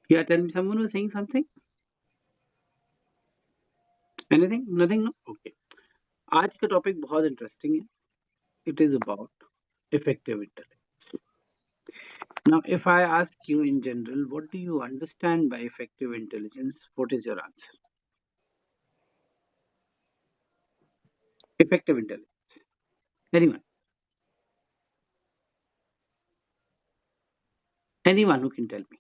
Yeah, tell me, someone was saying something? Anything? Nothing? No? Okay. आज का topic बहुत interesting है. It is about effective intelligence. Now, if I ask you in general, what do you understand by effective intelligence? What is your answer? Effective intelligence. Anyone? Anyone who can tell me?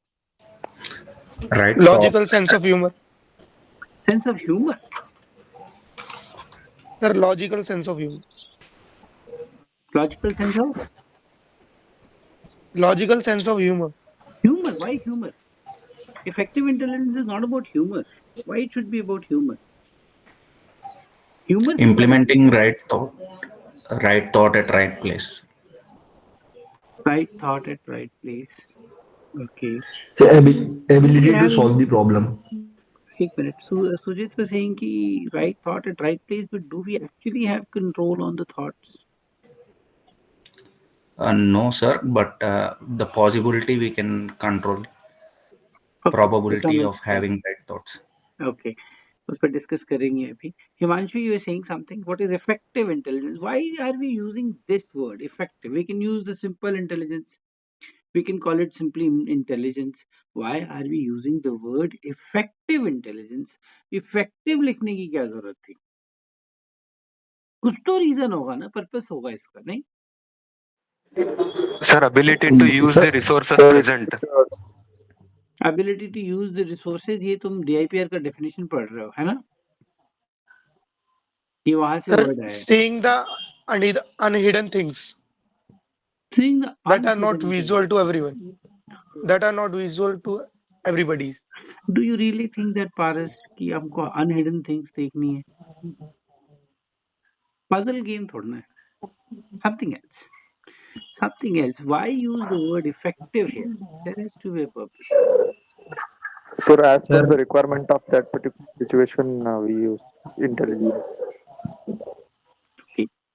Right Logical thoughts. sense of humor. Sense of humor. Sir, logical sense of humor. Logical sense of Logical sense of humor. humor. Why humor? Effective intelligence is not about humor. Why it should be about humor? Humor से क्या होता Implementing right thought at right place. है? Right thought at right place. Okay. So Do we ability to have solve the problem. एक minute. Sujit was saying कि right thought at right place, but do we actually have control on the thoughts? No, sir, but the possibility we can control, Okay. probability To some of extent. having right thoughts. Okay. उस पर discuss करेंगे अभी. Himanshu, you were saying something. What is effective intelligence? Why are we using this word, effective? We can use the simple intelligence. We can call it simply intelligence. Why are we using the word effective intelligence? Effective लिखने की क्या जरूरत थी? कुछ तो reason होगा ना, purpose होगा इसका, नहीं? Sir, ability to use the resources present. Ability to use the resources, ये तुम DIPR का definition पढ़ रहे हो, है ना? ये वहां से Sir, word है. seeing the unhidden things Seeing the that are not unhidden visual things. to everyone. That are not visual to everybody. Do you really think that Paras कि हमको unhidden things देखनी है? Puzzle game थोड़ा ना है. Something else. Something else. Why use the word effective here? There has to be a purpose. Sir, as per Sir, the requirement of that particular situation, we use intelligence.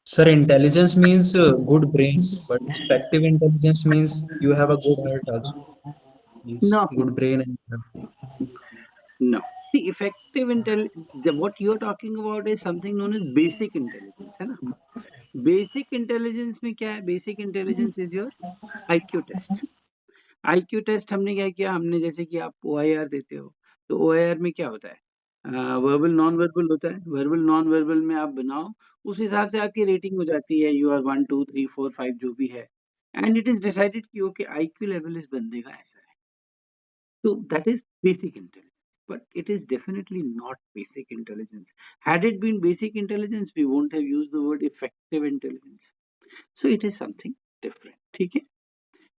sir, intelligence means good brain, but effective intelligence means you have a good heart also. Means No. good brain and No. See, effective intelligence, what you're talking about is something known as basic intelligence, है ना? Basic intelligence में क्या है? Basic intelligence is your IQ test. IQ test हमने क्या किया? हमने जैसे कि आप OIR देते हो, तो OIR में क्या होता है? वर्बल नॉन वर्बल होता है. वर्बल नॉन वर्बल में आप बनाओ, उस हिसाब से आपकी रेटिंग हो जाती है. यू आर 1 2 3 4 5 जो भी है, एंड इट इज डिसाइडेड कि ओके IQ लेवल इस बंदे का ऐसा है. So that is basic intelligence, but it is definitely not basic intelligence. Had it been basic intelligence, we won't have used the word effective intelligence. So it is something different. ठीक है?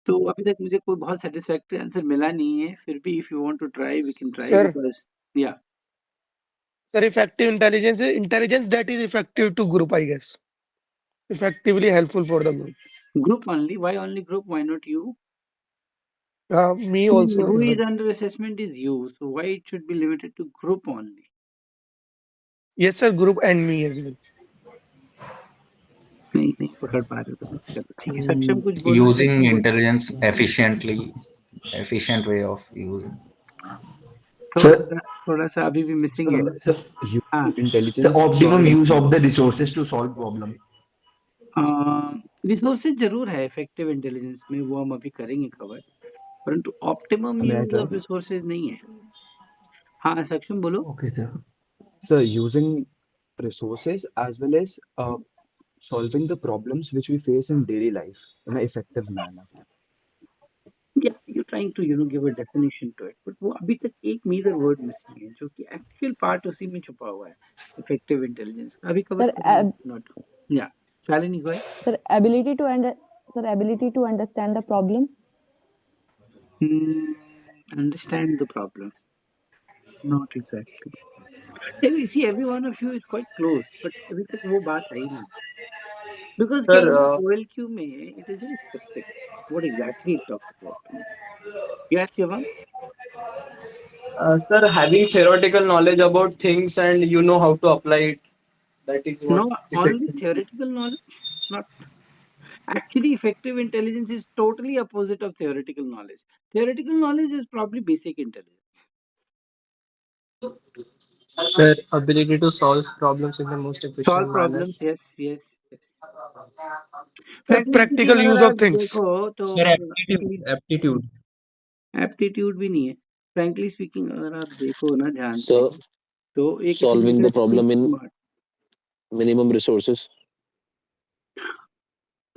तो अभी तक मुझे कोई बहुत satisfactory आंसर मिला नहीं है. फिर भी if you want to try, we can try. Sir. Because yeah. Sir, effective intelligence is intelligence that is effective to group, I guess. Effectively helpful for the group. Group only. Why only group? Why not you? Me See, also. who is under assessment is you. So why it should be limited to group only? Yes, sir, group and me as well. नहीं नहीं पकड़ पा रहे हो तुम. चलो ठीक है. सक्षम कुछ बोलना Using चाहते हो? intelligence efficiently, efficient way of using. थोड़ा सा अभी भी मिसिंग है. Sir, हाँ. the intelligence. optimum use of the resources to solve problem. Resources जरूर है इफेक्टिव इंटेलिजेंस में, वो हम अभी करेंगे कवर, परंतु optimum May I use try? Of resources नहीं है. हाँ सक्षम बोलो. Okay, sir. So using resources as well as solving the problems which we face in daily life in an effective manner. Yeah, you're trying to give a definition to it, but वो अभी तक एक major word missing है जो कि actual part उसी में छुपा हुआ है. इफेक्टिव इंटेलिजेंस अभी कवर करेंगे. नॉट या शालिनी को है. Sir, ability to understand the problem. Understand the problem. Not exactly. Maybe see every one of you is quite close, but अभी तक वो बात आई नहीं. Because Sir, क्या है ना, OLQ में it is very specific what exactly it talks about. Yes, Shivam? sir, having theoretical knowledge about things and you know how to apply it. That is what No, only theoretical knowledge, not Actually, effective intelligence is totally opposite of theoretical knowledge. Theoretical knowledge is probably basic intelligence. Sir, ability to solve problems in the most efficient Solve manner. problems, yes. Sir, Frankly speaking, practical use अगर of आप things. देखो तो Sir, aptitude. Aptitude भी नहीं है. Frankly speaking अगर आप देखो ना ध्यान से So, तो एक solving the simple problem in smart. minimum resources.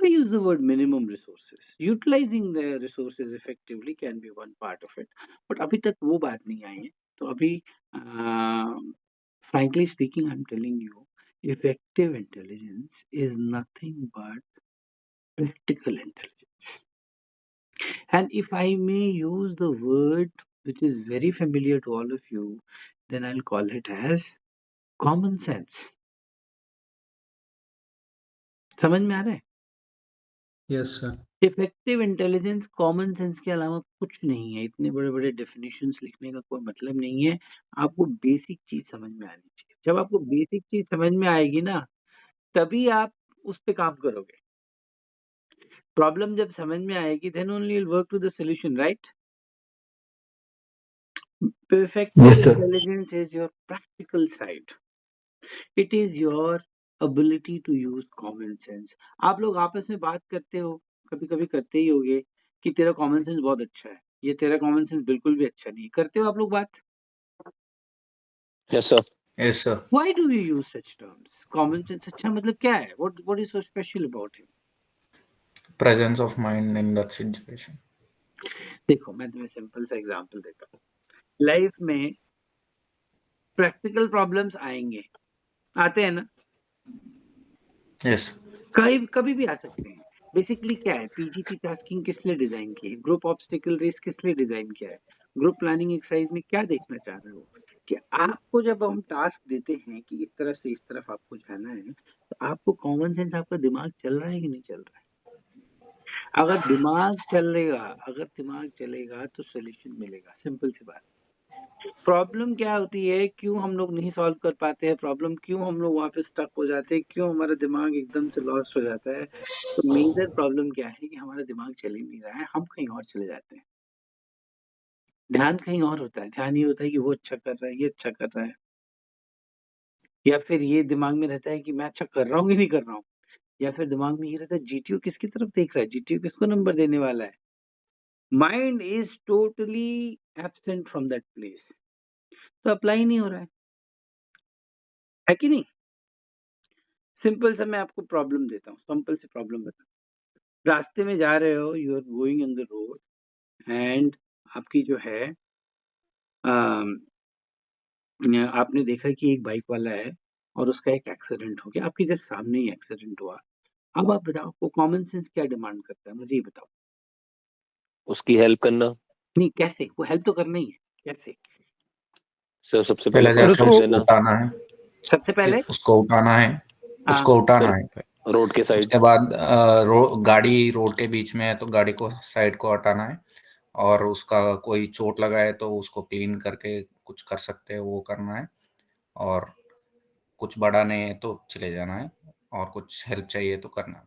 I use the word minimum resources. Utilizing the resources effectively can be one part of it. But अभी तक वो बात नहीं आई है. तो अभी frankly speaking, I'm telling you, effective intelligence is nothing but practical intelligence. And if I may use the word which is very familiar to all of you, then I'll call it as common sense. समझ में आ रहा है? Yes, sir. Effective intelligence common sense के अलावा कुछ नहीं है. इतने बड़े बड़े डेफिनेशंस लिखने का कोई मतलब नहीं है. आपको बेसिक चीज समझ में आनी चाहिए. जब आपको बेसिक चीज समझ में आएगी ना तभी आप उस पे काम करोगे. प्रॉब्लम जब समझ में आएगी then only you'll work to the solution, right? Effective Yes, sir. intelligence is your practical side. It is your ability to use common sense. आप लोग आपस में बात करते हो, कभी कभी करते ही होगे कि तेरा कॉमन सेंस बहुत अच्छा है, ये तेरा कॉमन सेंस बिल्कुल भी अच्छा नहीं है. करते हो आप लोग बात? Yes, sir. Yes, sir. Why do you use such terms? Common sense अच्छा मतलब क्या है? What is so special about him? Presence of mind in that situation. देखो मैं तुम्हें सिंपल सा एग्जांपल देता हूँ. लाइफ में प्रैक्टिकल प्रॉब्लम्स आएंगे, आते हैं ना, Yes. कभी भी आ सकते हैं. बेसिकली क्या है, पीजीटी टास्किंग किस लिए डिजाइन की है, ग्रुप ऑब्स्टिकल रेस किस लिए डिजाइन किया है, ग्रुप प्लानिंग एक्सरसाइज में क्या देखना चाह रहे हो कि आपको जब हम टास्क देते हैं कि इस तरफ से इस तरफ आपको जाना है तो आपको कॉमन सेंस, आपका दिमाग चल रहा है कि नहीं चल रहा है. अगर दिमाग चलेगा तो सोल्यूशन मिलेगा. सिंपल सी बात. प्रॉब्लम क्या होती है, क्यों हम लोग नहीं सॉल्व कर पाते हैं प्रॉब्लम, क्यों हम लोग वहाँ पे स्टक हो जाते हैं, क्यों हमारा दिमाग एकदम से लॉस्ट हो जाता है. तो मेजर प्रॉब्लम क्या है कि हमारा दिमाग चल ही नहीं रहा है, हम कहीं और चले जाते हैं. ध्यान कहीं और होता है. ध्यान ये होता है कि वो अच्छा कर रहा है, ये अच्छा कर रहा है, या फिर ये दिमाग में रहता है कि मैं अच्छा कर रहा हूँ कि नहीं कर रहा हूँ, या फिर दिमाग में ये रहता है जीटीयू किसकी तरफ देख रहा है, जीटीयू किसको नंबर देने वाला है. Mind is totally absent from that place. तो अप्लाई नहीं हो रहा है कि नहीं. सिंपल सा मैं आपको प्रॉब्लम देता हूँ, सिंपल सी प्रॉब्लम बता. रास्ते में जा रहे हो, you are going in the road and आपकी जो है आपने देखा कि एक बाइक वाला है और उसका एक एक्सीडेंट हो गया, आपके जस्ट सामने ही एक्सीडेंट हुआ. अब आप बताओ आपको कॉमन सेंस क्या डिमांड करता है, मुझे ये बताओ. उसकी हेल्प करना. नहीं, कैसे? वो हेल्प तो करना ही है, कैसे? सर सबसे पहले पहले जाके क्रॉस उसको लेना. उठाना है. सबसे पहले उसको उठाना है. हाँ, उसको उठाना है. रोड के साइड. उसके बाद गाड़ी रोड के बीच में है तो गाड़ी को साइड को हटाना है. और उसका कोई चोट लगा है तो उसको क्लीन करके कुछ कर सकते हैं वो करना है. और कुछ बड़ा नहीं है तो चले जाना है. और कुछ हेल्प चाहिए तो करना है.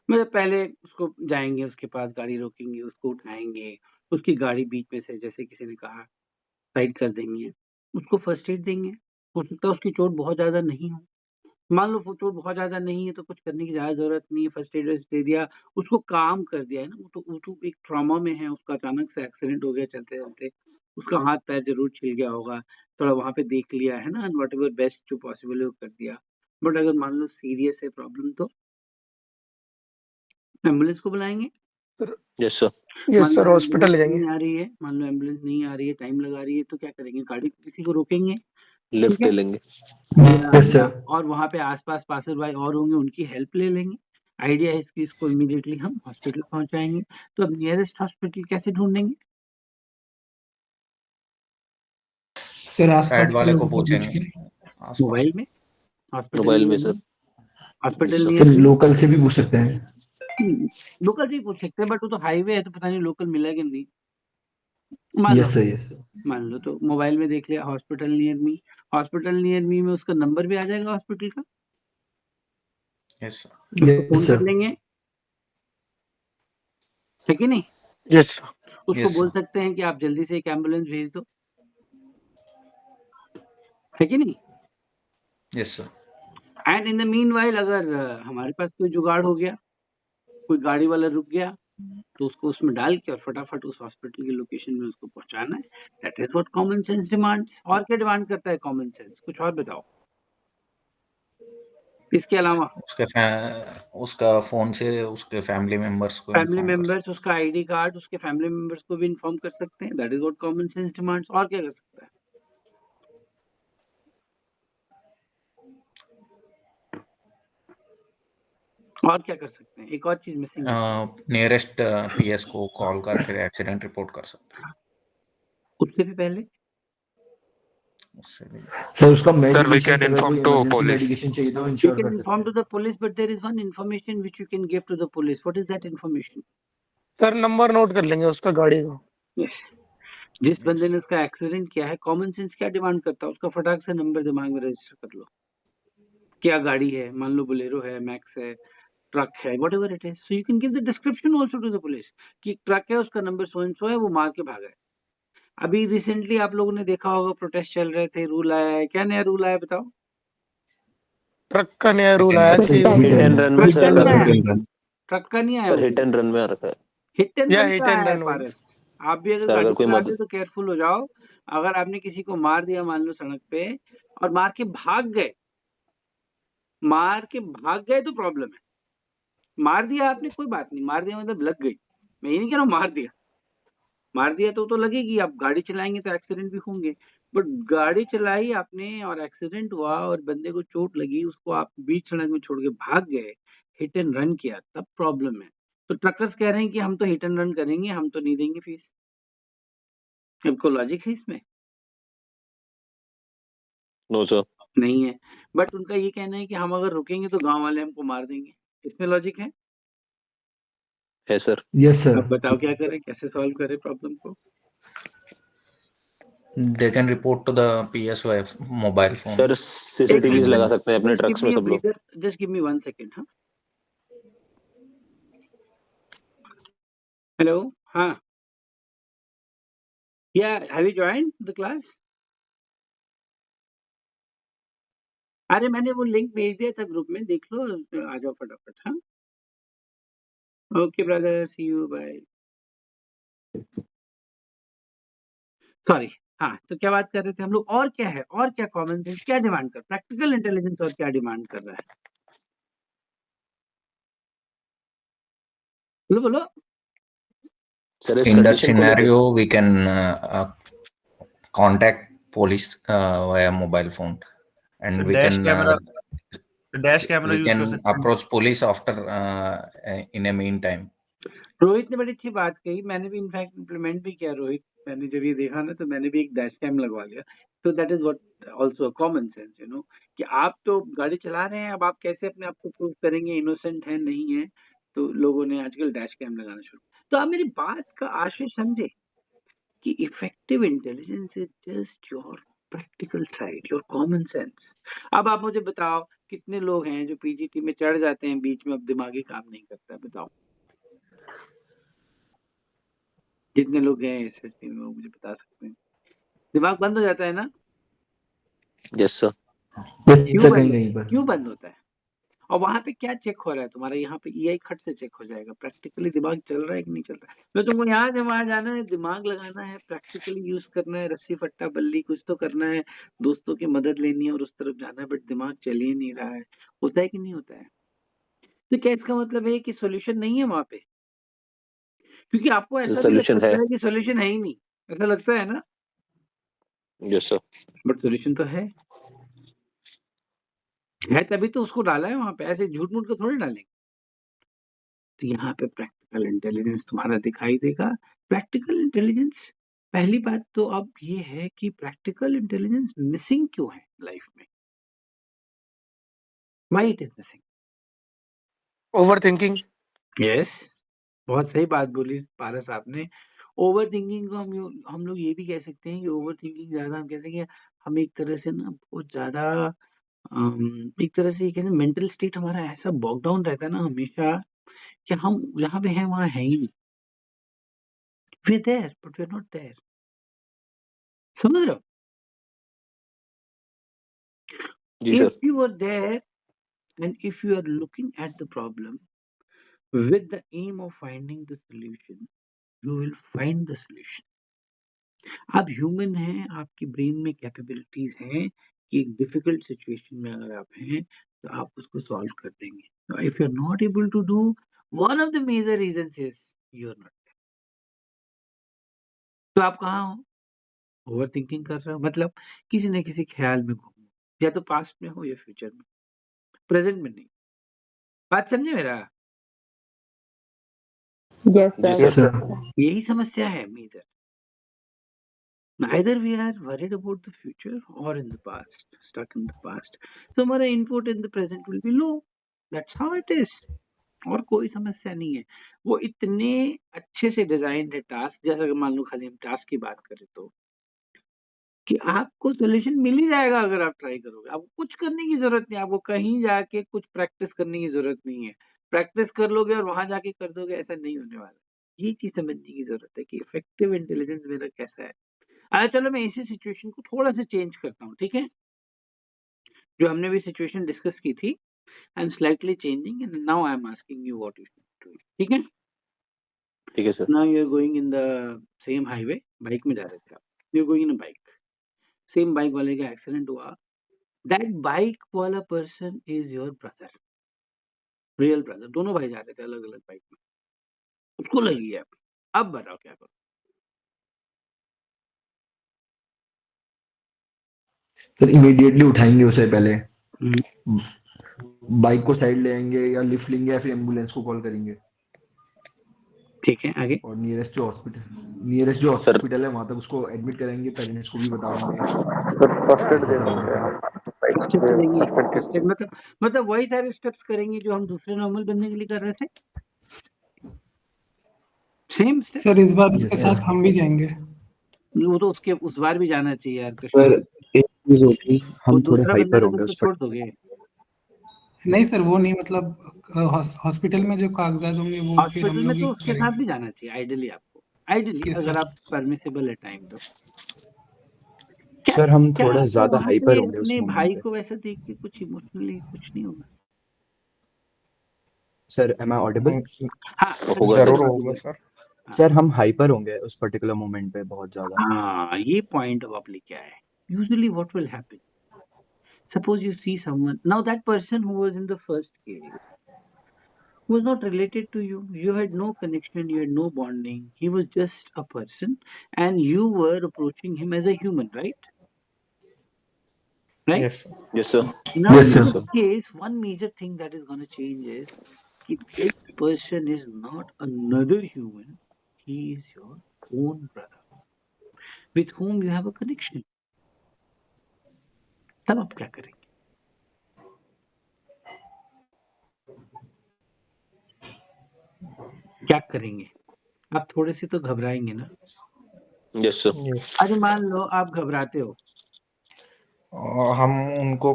मतलब पहले उसको जाएंगे, उसके पास गाड़ी रोकेंगे, उसको उठाएंगे, उसकी गाड़ी बीच में से जैसे किसी ने कहा साइड कर देंगे, उसको फर्स्ट एड देंगे. हो सकता है उसकी चोट बहुत ज्यादा नहीं हो, मान लो वो चोट बहुत ज्यादा नहीं है तो कुछ करने की ज्यादा जरूरत नहीं है. फर्स्ट एड दे दिया, उसको काम कर दिया है ना. वो तो एक ट्रॉमा में है, उसका अचानक से एक्सीडेंट हो गया चलते चलते, उसका हाथ पैर जरूर छिल गया होगा, थोड़ा वहां पे देख लिया है ना, वट एवर बेस्ट जो पॉसिबल है वो कर दिया. बट अगर मान लो सीरियस है प्रॉब्लम तो एम्बुलेंस को बुलाएंगे. Yes sir. यस मान सर, लो हॉस्पिटल ले एम्बुलेंस जाएंगे. नहीं आ रही है, मान लो एम्बुलेंस नहीं आ रही है, टाइम लगा रही है, तो क्या करेंगे, गाड़ी किसी को रोकेंगे, लिफ्ट ठीक है, ले लेंगे. Yes, sir. और वहां पे आसपास पासर भाई और होंगे, उनकी हेल्प ले लेंगे. आइडिया है इसकी, इसको इमीडिएटली हम हॉस्पिटल पहुंचाएंगे. तो अब नियरेस्ट हॉस्पिटल कैसे ढूंढेंगे? सर साइड आसपास के वाले को लोगों से पूछ पूछेंगे. के. आसपास. मोबाइल में हॉस्पिटल मोबाइल में सर. Hospital sir. नियर फिर लोकल से भी पूछ सकते हैं. लोकल से ही पूछ सकते हैं, बट वो तो हाईवे है तो पता नहीं लोकल मिला कि नहीं. मान लो Yes, sir. Yes, sir. मान लो तो मोबाइल में देख लिया hospital near me. Hospital near me में उसका नंबर भी आ जाएगा हॉस्पिटल का, Yes, sir. उसको Yes, फोन कर sir. लेंगे. है कि नहीं? Yes, sir. उसको Yes, बोल sir. सकते हैं कि आप जल्दी से एक एम्बुलेंस भेज दो, है कि नहीं? Yes, sir. And in the meanwhile अगर हमारे पास कोई जुगाड़ हो गया, कोई गाड़ी वाला रुक गया, तो उसको उसमें डाल के और फटाफट उस हॉस्पिटल की लोकेशन में उसको पहुंचाना है। That is what common sense demands. और क्या डिमांड करता है कॉमन सेंस? कुछ और बताओ इसके अलावा। उसका फोन से उसके फैमिली मेंबर्स को फैमिली इन्फॉर्म कर मेंबर्स, उसका आईडी कार्ड, उसके फैमिली मेंबर्स को भी इन्फॉर्म कर सकते हैं। That is what common sense demands. और क्या कर सकता है? और क्या कर सकते हैं? एक और चीज मिसिंग है इसमें। नियरेस्ट पीएस को कॉल करके एक्सीडेंट रिपोर्ट कर सकते हैं। उससे भी पहले उससे भी सर उसका Sir, we मेडिकेशन can अगर inform कोई to इमरजेंसी police. मेडिकेशन चाहिए तो you इंश्योर can कर सकते inform हैं. to the police, but there is one information which you can give to the police. What is that information? Sir number note कर लेंगे उसका गाड़ी का. Yes. जिस बंदे ने उसका एक्सीडेंट किया है, कॉमन सेंस क्या डिमांड करता है? उसका फटाक से नंबर दिमाग में रजिस्टर कर लो। क्या गाड़ी है? मान लो बोलेरो है, मैक्स है, ट्रक है, whatever it is. So you can give the description also to the police कि ट्रक है, उसका नंबर सो एंड सो है, वो मार के भागा है। अभी रिसेंटली आप लोगों ने देखा होगा, प्रोटेस्ट चल रहे थे, रूल आया है। क्या नया रूल आया बताओ? ट्रक का नया रूल आया सर कि हिट एंड रन में ट्रक सर का नहीं लगा आया, है ट्रक का नहीं आया सर, वो। हिट एंड रन में आ रखा है हिट एंड या रन हिट का एंड आया है रन वही. पारस। आप भी अगर सर। गाड़ी अगर कोई चलाते हो तो केयरफुल हो जाओ। अगर आपने किसी को मार दिया मान लो सड़क पे और मार के भाग गए, तो प्रॉब्लम है। मार दिया आपने, कोई बात नहीं, मार दिया मतलब लग गई। मैं ये नहीं कह रहा हूँ मार दिया तो लगेगी। आप गाड़ी चलाएंगे तो एक्सीडेंट भी होंगे, बट गाड़ी चलाई आपने और एक्सीडेंट हुआ और बंदे को चोट लगी, उसको आप बीच सड़क में छोड़ के भाग गए, हिट एंड रन किया, तब प्रॉब्लम है। तो ट्रकर्स कह रहे हैं कि हम तो हिट एंड रन करेंगे, हम तो नहीं देंगे फीस। आपको लॉजिक है इसमें? No sir. नहीं है। बट उनका ये कहना है कि हम अगर रुकेंगे तो गांव वाले हमको मार देंगे। इसमें लॉजिक है? है सर. यस अब सर. बताओ क्या करें, कैसे सॉल्व करें प्रॉब्लम को? they can report to the PS via mobile phone. Sir CCTV लगा सकते हैं अपने Just give ट्रक्स में me a सब लोग. breather. Just give me 1 second, हाँ? Hello, हाँ. Yeah, have you joined the class? अरे मैंने वो लिंक भेज दिया था ग्रुप में, देख लो, आ जाओ फटाफट। हाँ, okay brother, see you, bye. Sorry. हाँ, तो क्या बात कर रहे थे हम लोग? और क्या है, और क्या कॉमन सेंस क्या डिमांड कर, प्रैक्टिकल इंटेलिजेंस और क्या डिमांड कर रहा है? बोलो बोलो। सर इस In that कंडीशन को लेके scenario, we can contact police via mobile phone, and So we dash can camera, dash camera we use कर can सकते हैं. approach police after in a meantime. Rohit ने बड़ी अच्छी बात कही, मैंने भी इनफैक्ट इम्प्लीमेंट भी किया रोहित। मैंने जब ये देखा ना तो मैंने भी एक डैश कैम लगवा लिया। तो that is what also common sense, you know, कि आप तो गाड़ी चला रहे हैं, अब आप कैसे अपने आप को प्रूव करेंगे इनोसेंट है नहीं है? तो लोगों ने आजकल डैश कैम लगाना शुरू। तो आप मेरी बात का आशय समझे कि effective intelligence is just your practical side, your common sense. अब आप मुझे बताओ, कितने लोग हैं जो पीजीटी में चढ़ जाते हैं बीच में, अब दिमागी काम नहीं करता? बताओ, जितने लोग गए एसएसबी में वो मुझे बता सकते हैं। दिमाग बंद हो जाता है ना? Yes sir. क्यों बंद कहीं होता कहीं है? पर. क्यों बंद होता है? और वहां पे क्या चेक हो रहा है तुम्हारा? यहाँ पे ईआई खट से चेक हो जाएगा, प्रैक्टिकली दिमाग चल रहा है कि नहीं चल रहा है। तो तुमको यहाँ से वहां जाना है, दिमाग लगाना है, प्रैक्टिकली यूज करना है, रस्सी फट्टा बल्ली कुछ तो करना है, दोस्तों की मदद लेनी है और उस तरफ जाना है, बट दिमाग चल ही नहीं रहा है। होता है कि नहीं होता है? तो क्या इसका मतलब है कि सोल्यूशन नहीं है वहां पे? क्योंकि आपको ऐसा भी लग सोल्यूशन सकता है. है कि सोल्यूशन है ही नहीं, ऐसा लगता है ना? Yes sir. बट सोल्यूशन तो है तभी तो उसको डाला है वहां पे, ऐसे झूठ मूठ को थोड़ी डालेंगे। तो यहाँ पे प्रैक्टिकल इंटेलिजेंस तुम्हारा दिखाई देगा। प्रैक्टिकल इंटेलिजेंस, पहली बात तो अब ये है कि प्रैक्टिकल इंटेलिजेंस मिसिंग क्यों है लाइफ में? Why it is missing? Over thinking. Yes, बहुत सही बात बोली पारस आपने। ओवर थिंकिंग को हम लोग ये भी कह सकते हैं कि ओवर थिंकिंग ज्यादा, हम कह सकते हैं कि हम एक तरह से ना बहुत ज्यादा एक तरह से ये कहते हैं मेंटल स्टेट हमारा ऐसा बॉग डाउन रहता है ना हमेशा, कि हम जहाँ पे हैं वहाँ है ही नहीं। we're there but we're not there. समझ रहे हो? जी sir. If you are there and if you are looking at the problem with the aim of finding the solution, you will find the solution. आप human हैं, आपकी brain में capabilities हैं कि एक डिफिकल्ट सिचुएशन में अगर आप हैं तो आप उसको सॉल्व कर देंगे. If you are not able to do, one of the major reasons is you are not. तो आप कहाँ हो? ओवर थिंकिंग कर रहे हो, मतलब किसी न किसी ख्याल में घूमो, या तो पास्ट में हो या फ्यूचर में, प्रेजेंट में नहीं. बात समझे मेरा? Yes, जी sir. सर. यही समस्या है major. Either we are worried about the future or in the past, stuck in the past. So हमारा input in the present will be low. That's how it is. और कोई समस्या नहीं है. वो इतने अच्छे से डिजाइन है टास्क, जैसा कि मान लो खाली हम टास्क की बात करें तो, कि आपको सोल्यूशन मिल ही जाएगा अगर आप ट्राई करोगे. आपको कुछ करने की जरूरत नहीं, आपको कहीं जाके कुछ प्रैक्टिस करने की जरूरत नहीं है. प्रैक्टिस कर लोगे और वहां जाके कर दोगे, ऐसा नहीं होने वाला. ये चीज समझने की जरूरत है कि इफेक्टिव इंटेलिजेंस मेरा कैसा है. अच्छा चलो मैं इसी सिचुएशन को थोड़ा सा चेंज करता हूँ, ठीक है? जो हमने भी सिचुएशन डिस्कस की थी, I am slightly changing and now I am asking you what you should do. ठीक है? ठीक है sir. Now you are going in the same highway, bike में जा रहे थे आप, you are going in a bike. Same bike वाले का एक्सीडेंट हुआ. दैट बाइक वाला person is your brother, real brother. दोनों भाई जा रहे थे अलग अलग बाइक में, उसको लगी है. अब बताओ क्या करो? सर इमीडिएटली उठाएंगे उसे, पहले हम्म, बाइक को साइड ले आएंगे या लिफ्ट लेंगे या फिर एम्बुलेंस को कॉल करेंगे. ठीक है, आगे. और नियरेस्ट जो हॉस्पिटल है वहां तक उसको एडमिट कराएंगे, पेरेंट्स को भी बता देंगे. सर फर्स्ट एड ऐसा दे सब सकते होगा. हैं. बाइक स्टेप पे करेंगे, फर्स्ट एड स्टेप मतलब वही सारे स्टेप्स करेंगे जो हम दूसरे नॉर्मल बंदे के लिए कर रहे थे. Same step. सर इस बार Yes, उसके sir. साथ हम भी जाएंगे. वो तो उसके उस बार भी जाना चाहिए यार कृष्ण. सर एक चीज होगी, वो हम थोड़े दूसरा बंदा हाइपर तो होंगे उसको उस छोड़ पर. दोगे. नहीं सर वो नहीं, मतलब हॉस्पिटल में जो कागजात होंगे वो फिर हम हॉस्पिटल में लोग तो ही उसके साथ करेंगे. भी जाना चाहिए आइडियली आपको. आइडियली यस अगर सर. आप परमिसेबल है टाइम तो. क्या सर हम क्या थोड़ा आपको ज्यादा वहां हाइपर से होंगे उस अपने मोमेंट भाई पे. को वैसा देख के कुछ इमोशनली कुछ नहीं होगा? Sir am I audible? हाँ होगा सर, सर. जरूर होगा सर. सर हम हाइपर होंगे उस पर्टिकुलर मोमेंट पे बहुत ज्यादा. हाँ ये पॉइंट ऑफ अपनी क्या है. Usually what will happen, suppose you see someone, now that person who was in the first case was not related to you. You had no connection, you had no bonding. He was just a person and you were approaching him as a human, right? Right? Yes sir. Yes sir. Now Yes, in sir. this case, one major thing that is going to change is that this person is not another human. He is your own brother with whom you have a connection. तब आप क्या करेंगे? क्या करेंगे? आप थोड़े से तो घबराएंगे ना. Yes sir. यस. अरे मान लो आप घबराते हो, हम उनको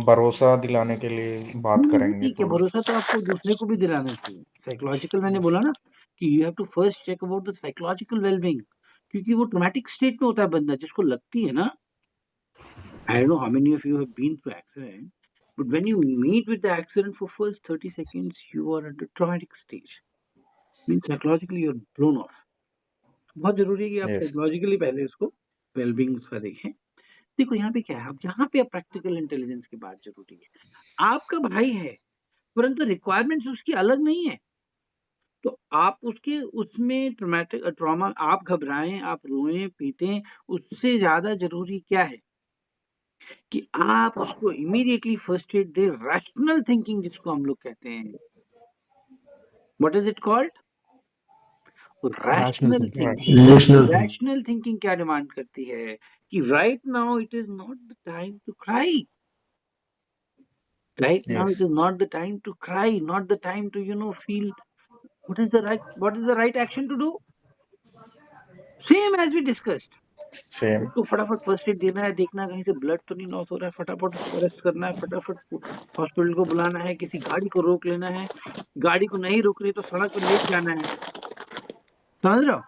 भरोसा दिलाने के लिए बात करेंगे ठीक है. थोड़ा. भरोसा तो आपको दूसरे को भी दिलाना चाहिए. साइकोलॉजिकल मैंने बोला ना कि you have to first check about the psychological wellbeing, क्योंकि वो ट्रॉमेटिक स्टेट में होता है बंदा जिसको लगती है ना. I don't know how many of you have been through accident, but when you meet with the accident for first 30 seconds you are at the traumatic stage, mean psychologically you are blown off. बहुत जरूरी है कि आप yes. Psychologically पहले उसको wellbeing उसका देखें. देखो यहाँ पे क्या है, अब यहाँ पे प्रैक्टिकल इंटेलिजेंस की बात जरूरी है. आपका भाई है परंतु रिक्वायरमेंट्स उसकी अलग नहीं है. तो आप उसके उसमें ट्रॉमा, आप घबराएं, आप रोएं पीटें, उससे ज्यादा जरूरी क्या है कि आप उसको इमीडिएटली फर्स्ट एड दे. रैशनल थिंकिंग जिसको हम लोग कहते हैं, what is it called? Rational thinking. Thinking. Rational thing. Rational thinking क्या डिमांड करती है कि right now it is not the time to cry. Right now, Yes. it is not the time to cry, not the time to, feel what is the right action to do. Same as we discussed. Same. उसको फटाफट first aid देना है, देखना कहीं से blood तो नहीं loss हो रहा है, फटाफट उसको अरेस्ट करना है, फटाफट हॉस्पिटल को बुलाना है, किसी गाड़ी को रोक लेना है, गाड़ी को नहीं रोक रही तो सड़क पर ले जाना है. समझ रहे हो?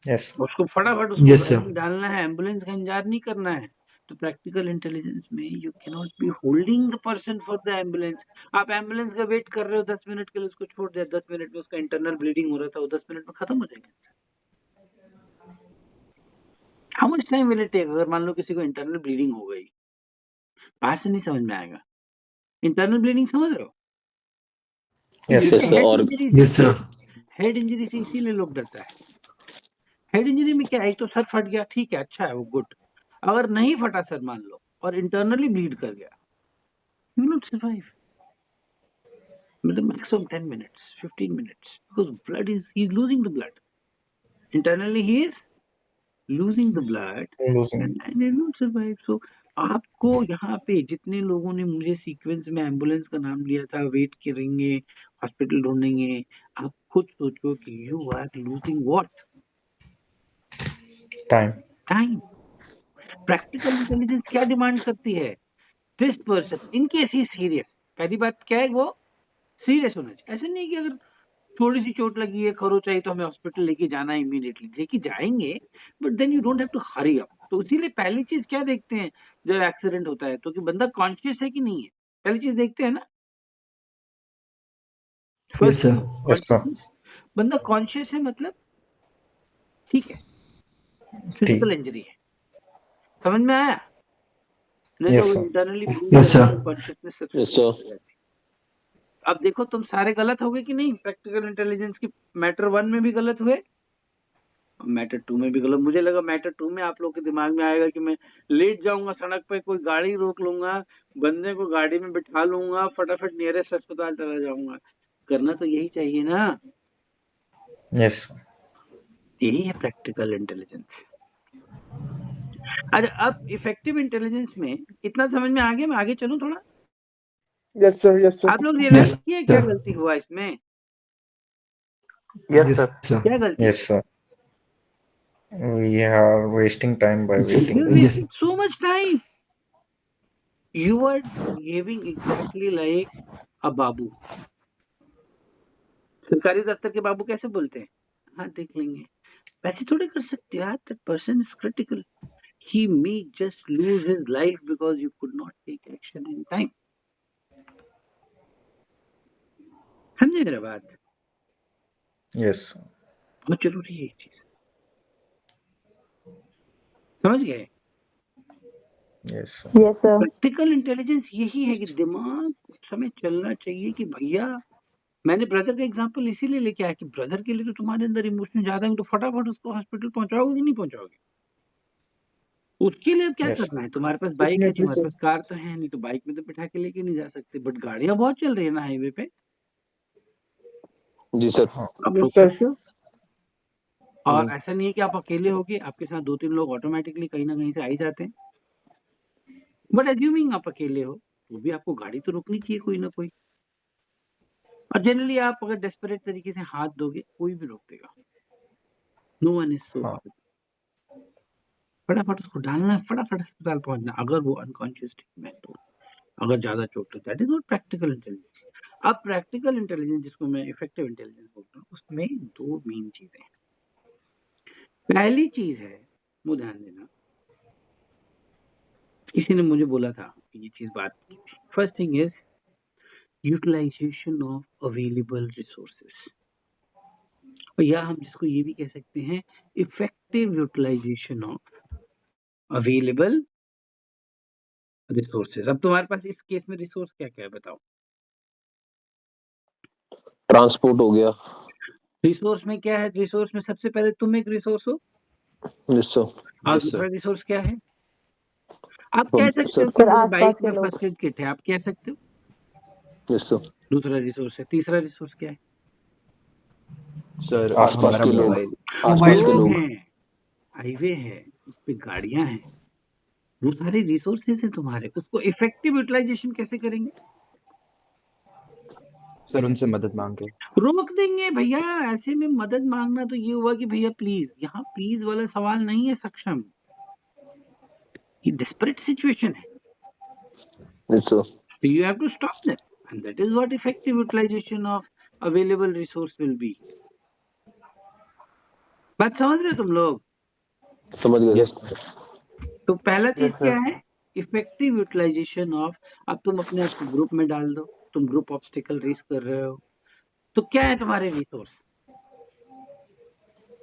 यस उसको फटाफट उसको Yes, बेड sir. में डालना है, एम्बुलेंस का इंतजार नहीं करना है। तो प्रैक्टिकल इंटेलिजेंस में you can not be holding the person for the ambulance. आप एम्बुलेंस का वेट कर रहे हो 10 मिनट के लिए, उसको छोड़ दिया, 10 मिनट में उसका इंटरनल ब्लीडिंग हो रहा था, वो 10 मिनट में खत्म हो जाएगा। How much time will it take? अगर मान लो किसी को इंटरनल ब्लीडिंग हो गई, बाहर से नहीं समझ में आएगा। इंटरनल ब्लीडिंग समझ रहे हो? Yes Yes, sir sir. Head Or injury Yes, sir. Head injury से इसीलिए लोग डरता है। हेड इंजरी में क्या है, एक तो सर फट गया, ठीक है, अच्छा है, वो गुड। अगर नहीं फटा सर मान लो और इंटरनली ब्लीड कर गया, you will not survive with the maximum 10 minutes 15 minutes because blood is he's losing the blood internally, he is losing the blood losing and he will not survive. So आपको यहाँ पे जितने लोगों ने मुझे sequence में एम्बुलेंस का नाम लिया था, वेट करेंगे, हॉस्पिटल ढूंढेंगे, आप खुद सोचो कि you are losing what? Time. Practical intelligence क्या डिमांड करती है? This person in case he serious, पहली बात क्या है, वो सीरियस होना चाहिए। ऐसे नहीं कि अगर थोड़ी सी चोट लगी है, खरोच आई, तो हमें हॉस्पिटल लेके जाना है, इमीडिएटली लेके जाएंगे, but then you don't have to hurry up. तो इसीलिए पहली चीज क्या देखते हैं जब एक्सीडेंट होता है, तो कि बंदा कॉन्शियस है कि नहीं है, पहली चीज देखते हैं ना। Yes, first sir. Yes sir consciousness, बंदा कॉन्शियस है मतलब ठीक है, ठीक फिजिकल इंजरी है, समझ में आया? नहीं तो यस अगर सर इंटरनली ब्लीड Yes, कर रहा है sir. तो कॉन्शियसनेस सबसे yes, पहले sir. चले जाती है। अब देखो तुम सारे गलत हो गए कि नहीं, प्रैक्टिकल इंटेलिजेंस की मैटर 1 में भी गलत हुए, मैटर 2 में भी गलत। मुझे लगा मैटर 2 में आप लोग के दिमाग में आएगा कि मैं लेट जाऊंगा सड़क पे, कोई गाड़ी रोक लूंगा, बंदे को गाड़ी में बिठा लूंगा, फटाफट नियरेस्ट अस्पताल चला जाऊंगा। करना तो यही चाहिए ना, यस यही है प्रैक्टिकल इंटेलिजेंस। अच्छा, अब इफेक्टिव इंटेलिजेंस में इतना समझ में आ गया, मैं आगे चलूं थोड़ा? Yes, sir. Yes, sir. आप लोग रियलाइज Yes, किए क्या sir. गलती हुआ इसमें? Yes, Yes, sir. sir. क्या गलती? Yes sir we are wasting time by Yes, waiting You're yes, wasting so much time. You are behaving exactly like a babu. सरकारी दफ्तर के बाबू कैसे बोलते हैं? हाँ देख लेंगे, वैसे थोड़े कर सकते हो यार। That person is critical, he may just lose his life because you could not take action in time. समझे मेरा बात? यस बहुत जरूरी है ये चीज, समझ गए? Yes Yes, sir. Practical intelligence यही है कि दिमाग उस समय चलना चाहिए कि भैया, मैंने ब्रदर का एग्जांपल इसीलिए लेके आया कि ब्रदर के लिए तो तुम्हारे अंदर इमोशन ज्यादा है, तो फटाफट उसको हॉस्पिटल पहुंचाओगे कि नहीं पहुंचाओगे? उसके लिए अब क्या यस करना है? तुम्हारे पास बाइक है, Definitely, तुम्हारे sir. पास कार तो है नहीं, तो बाइक में तो बिठा के लेके नहीं जा सकते, बट गाड़ियां बहुत चल रही है ना हाईवे पे, जी सर. आप Yes, रोक sir. सकते हो। और ऐसा नहीं है कि आप अकेले होगे, आपके साथ 2-3 लोग ऑटोमेटिकली कहीं ना कहीं से आ ही जाते हैं, बट एज्यूमिंग आप अकेले हो तो भी आपको गाड़ी तो रोकनी चाहिए कोई ना कोई। और जनरली आप अगर डेस्परेट तरीके से हाथ दोगे, कोई भी रोक देगा। नो वन इज सो, हाँ फटाफट उसको डालना है, फटाफट अस्पताल पहुंचना, अगर वो अनकॉन्शियस में है तो, अगर ज्यादा चोट है। That is not practical intelligence. अब प्रैक्टिकल इंटेलिजेंस जिसको मैं इफेक्टिव इंटेलिजेंस बोलता हूँ, उसमें 2 मेन चीजें हैं। पहली चीज है, वो ध्यान देना, किसी ने मुझे बोला था कि ये चीज बात की थी। First thing is utilisation of available resources, या हम जिसको ये भी कह सकते हैं effective utilisation of available resources. अब तुम्हारे पास इस केस में रिसोर्स क्या क्या है बताओ? ट्रांसपोर्ट हो गया. रिसोर्स में क्या है? रिसोर्स में सबसे पहले तुम एक रिसोर्स हो, Yes, sir. और Yes, दूसरा sir. रिसोर्स क्या है? आप कह सकते सर. हो कि सर मेरे आसपास बाइक के में लोग। फर्स्ट एड किट है, आप कह सकते हो, Yes, sir. दूसरा रिसोर्स है। तीसरा रिसोर्स क्या है? Sir, आसपास हमारा के लोग. मोबाइल। आसपास के रोड लोग. है, हाईवे है, उस पे गाड़ियां हैं, वो सारे रिसोर्सेज हैं तुम्हारे। उसको इफेक्टिव यूटिलाइजेशन कैसे करेंगे? सर उनसे मदद मांग के। रोक देंगे भैया। ऐसे में मदद मांगना तो ये हुआ कि भैया प्लीज, यहाँ प्लीज वाला सवाल नहीं है सक्षम, ये डेस्परेट सिचुएशन है, Yes, sir. so you have to stop them, and that is what effective utilization of available resource will be. बात समझ रहे हो तुम लोग? समझ गए Yes. सर। तो पहला चीज sir. क्या है? Effective utilisation of. अब तुम अपने आप को ग्रुप में डाल दो, तुम ग्रुप ऑब्स्टिकल रेस कर रहे हो, तो क्या है तुम्हारे रिसोर्स?